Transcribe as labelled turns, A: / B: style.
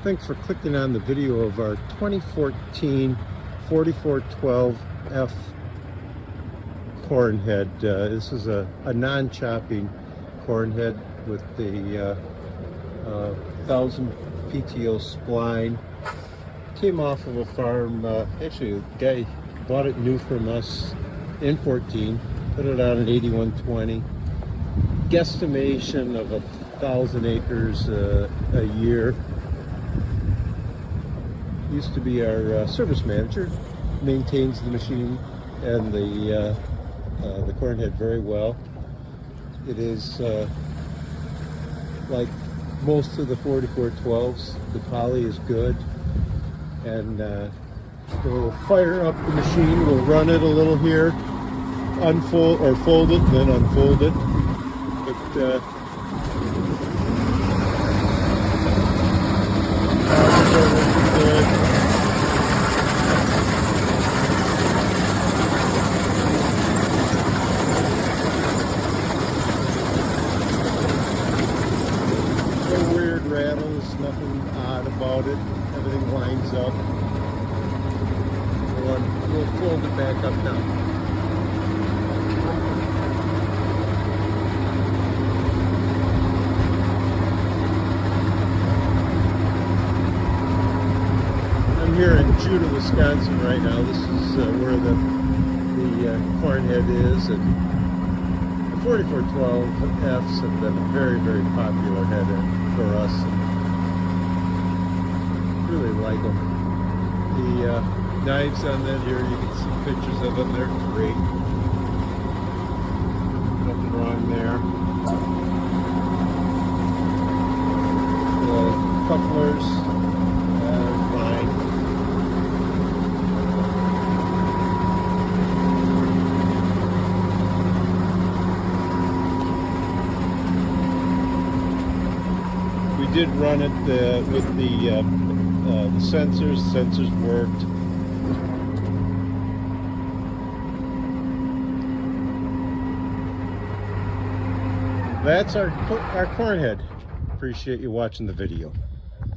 A: Thanks for clicking on the video of our 2014 4412F corn head. This is a non-chopping corn head with the 1000 PTO spline. Came off of a farm, actually a guy bought it new from us in 14, put it on an 8120. Guesstimation of 1,000 acres a year. Used to be our service manager, maintains the machine and the corn head very well. It is like most of the 4412s, the poly is good, and we'll fire up the machine, we'll run it a little here, unfold or fold it, then unfold it. But no weird rattles, nothing odd about it. Everything lines up. We'll fold it back up now. I'm here in Judah, Wisconsin right now. This is where the corn head is, and the 4412Fs have been a very, very popular head for us. And really like them. The knives on that here, you can see pictures of them. They're great. Nothing wrong there. The couplers are fine. We did run it with the sensors. Sensors worked. That's our corn head. Appreciate you watching the video.